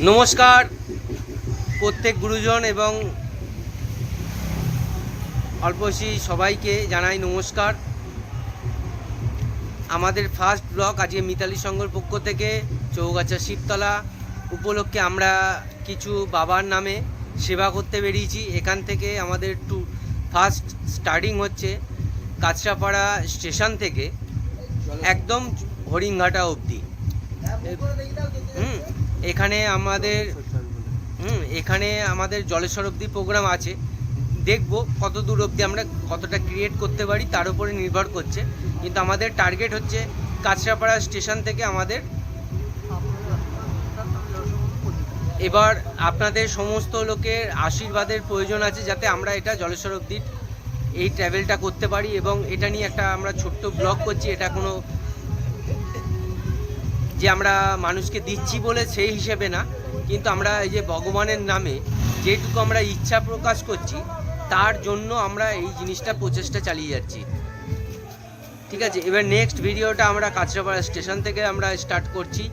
নমস্কার প্রত্যেক গুরুজন এবং অল্পবয়সী সবাইকে জানাই নমস্কার। আমাদের ফার্স্ট ব্লগ আজকে মিতালি সংঘর পক্ষ থেকে চৌগাছা শিবতলা উপলক্ষে আমরা কিছু বাবার নামে সেবা করতে বেরিয়েছি। এখান থেকে আমাদের ফার্স্ট স্টার্টিং হচ্ছে কাঁচরাপাড়া স্টেশন থেকে একদম হরিণঘাটা অবধি। এখানে আমাদের জলেশ্বর অবধি প্রোগ্রাম আছে। দেখব কত দূর অবধি আমরা কতটা ক্রিয়েট করতে পারি তার উপরে নির্ভর করছে, কিন্তু আমাদের টার্গেট হচ্ছে কাঁচরাপাড়া স্টেশন থেকে আমাদের। এবার আপনাদের সমস্ত লোকের আশীর্বাদের প্রয়োজন আছে যাতে আমরা এটা জলেশ্বর অবধি এই ট্রাভেলটা করতে পারি, এবং এটা নিয়ে একটা আমরা ছোট্ট ব্লগ করছি। এটা কোনো যে আমরা মানুষকে দিচ্ছি বলে সেই হিসেবে না, কিন্তু আমরা এই যে ভগবানের নামে যেটুকু আমরা ইচ্ছা প্রকাশ করছি তার জন্য আমরা এই জিনিসটা প্রচেষ্টা চালিয়ে যাচ্ছি। ঠিক আছে, এবার নেক্সট ভিডিওটা আমরা কাঁচরাপাড়া স্টেশন থেকে আমরা স্টার্ট করছি,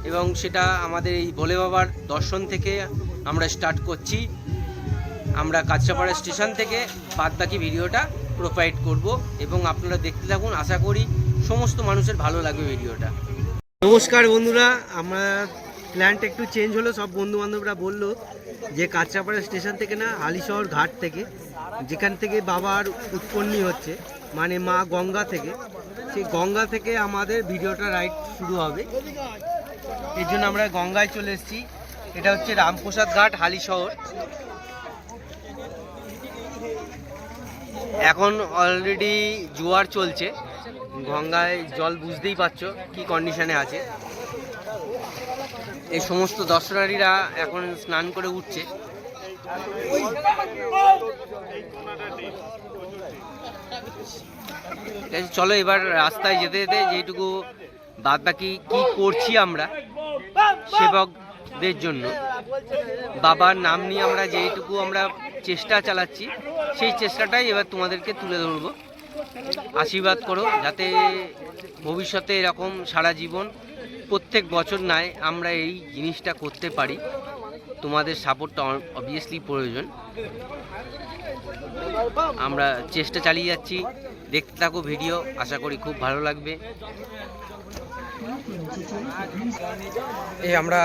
এবং সেটা আমাদের এই ভোলে বাবার দর্শন থেকে আমরা স্টার্ট করছি। আমরা কাঁচরাপাড়া স্টেশন থেকে বাদবাকি ভিডিওটা প্রোভাইড করব, এবং আপনারা দেখতে থাকুন। আশা করি সমস্ত মানুষের ভালো লাগবে ভিডিওটা। নমস্কার বন্ধুরা, আমরা প্ল্যানটা একটু চেঞ্জ হলো। সব বন্ধু বান্ধবরা বললো যে কাঁচরাপাড়া স্টেশন থেকে না, হালিশহর ঘাট থেকে, যেখান থেকে বাবার উৎপন্নি হচ্ছে, মানে মা গঙ্গা থেকে, সেই গঙ্গা থেকে আমাদের ভিডিওটা রাইড শুরু হবে। এর জন্য আমরা গঙ্গায় চলে এসেছি। এটা হচ্ছে রামপ্রসাদ ঘাট, হালিশহর। এখন অলরেডি জোয়ার চলছে, গঙ্গায় জল বুঝতেই পারছো কি কন্ডিশনে আছে। এই সমস্ত দর্শনারীরা এখন স্নান করে উঠছে। চলো এবার রাস্তায় যেতে যেতে যেটুকু বাদবাকি কি করছি আমরা সেবকদের জন্য, বাবার নাম নিয়ে আমরা যেটুকু আমরা চেষ্টা চালাচ্ছি, সেই চেষ্টাটাই এবার তোমাদেরকে তুলে ধরবো। আশীর্বাদ করো যাতে ভবিষ্যতে এরকম সারা জীবন প্রত্যেক বছর নয় আমরা এই জিনিসটা করতে পারি। তোমাদের সাপোর্টটা অবভিয়াসলি প্রয়োজন। আমরা চেষ্টা চালিয়ে যাচ্ছি, দেখতে থাকো ভিডিও, আশা করি খুব ভালো লাগবে। এই আমরা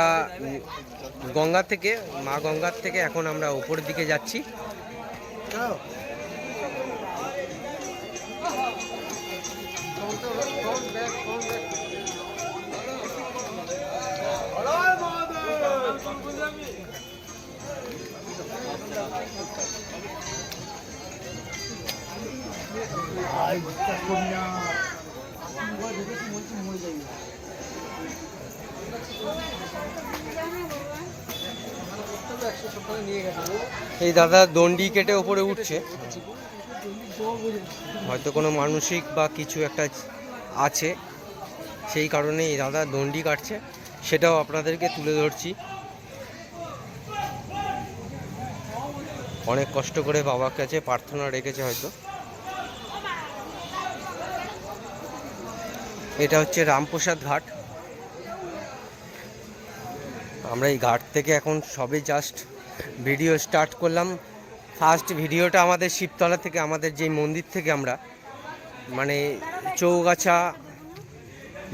গঙ্গা থেকে, মা গঙ্গার থেকে এখন আমরা উপরের দিকে যাচ্ছি। এই দাদা দণ্ডি কেটে ওপরে উঠছে, হয়তো কোনো মানসিক বা কিছু একটা আছে, সেই কারণে এই দাদা দণ্ডি কাটছে, সেটাও আপনাদেরকে তুলে ধরছি। অনেক কষ্ট করে বাবার কাছে প্রার্থনা রেখেছে হয়তো। এটা হচ্ছে রামপ্রসাদ ঘাট। আমরা এই ঘাট থেকে এখন সবে জাস্ট ভিডিও স্টার্ট করলাম। ফার্স্ট ভিডিওটা আমাদের শিবতলা থেকে, আমাদের যে মন্দির থেকে আমরা, মানে চৌগাছা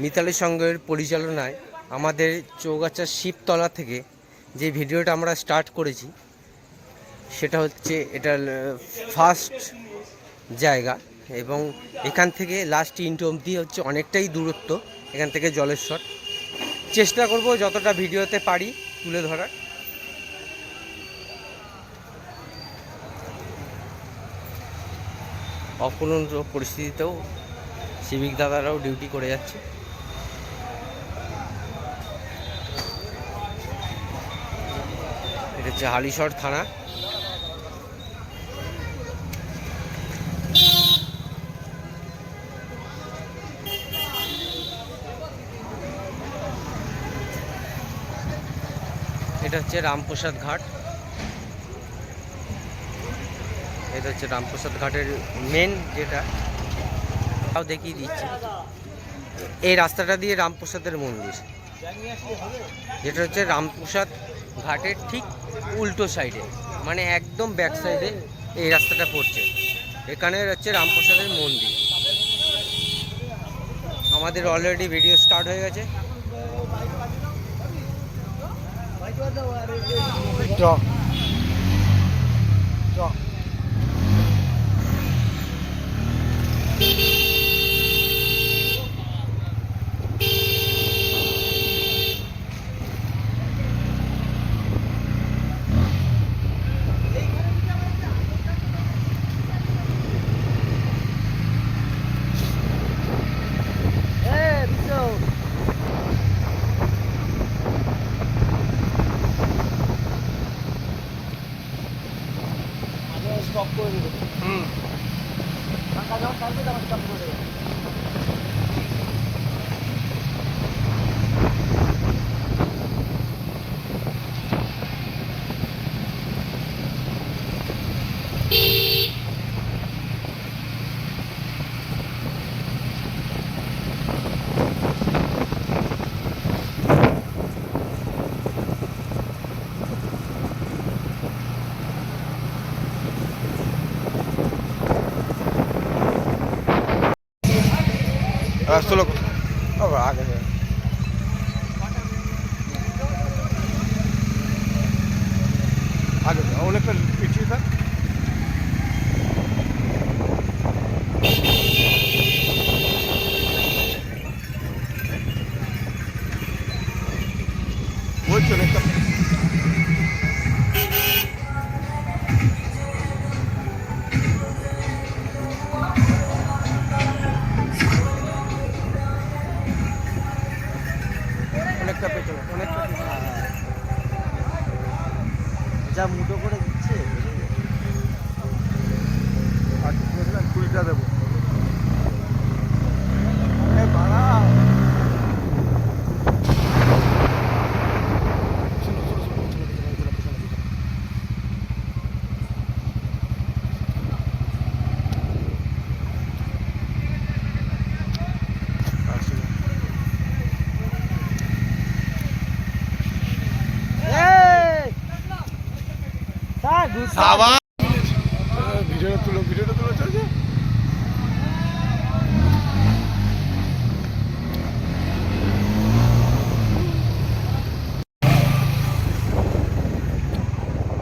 মিতালি সংঘের পরিচালনায় আমাদের চৌগাছা শিবতলা থেকে যে ভিডিওটা আমরা স্টার্ট করেছি, সেটা হচ্ছে এটা ফার্স্ট জায়গা, এবং এখান থেকে লাস্ট ইন্টু অবধি হচ্ছে অনেকটাই দূরত্ব এখান থেকে জলেশ্বর। চেষ্টা করব যতটা ভিডিওতে পারি তুলে ধরার। অপূর্ণ পরিস্থিতিতেও সিভিক দাদারাও ডিউটি করে যাচ্ছে। এটা হচ্ছে হালিশহর থানা। এটা হচ্ছে রামপ্রসাদ ঘাট। এটা হচ্ছে রামপ্রসাদ ঘাটের মেন যেটা, তাও দেখিয়ে দিচ্ছি। এই রাস্তাটা দিয়ে রামপ্রসাদের মন্দির, যেটা হচ্ছে রামপ্রসাদ ঘাটের ঠিক উল্টো সাইডে, মানে একদম ব্যাক সাইডে এই রাস্তাটা পড়ছে। এখানে হচ্ছে রামপ্রসাদের মন্দির। আমাদের অলরেডি ভিডিও স্টার্ট হয়ে গেছে। স্টপ করে দেবো। ফাঁকা যখন থাকবে তখন স্টপ করে দেবো। Solo आगे है आगे অনেকটা পিছিয়ে থাক ওই চলে একটা অনেকটা পেছনে অনেকটা পেছনে যা মুটো করে দিচ্ছে আর কুড়িটা দেবো বাড়া ভিডিওটা তুলো চলছে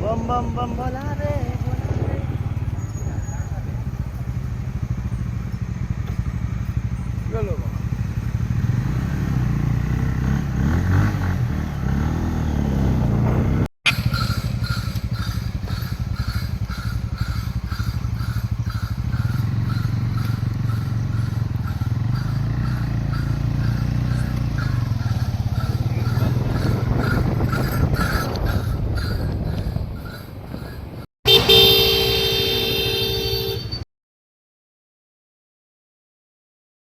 बम बम बम भोला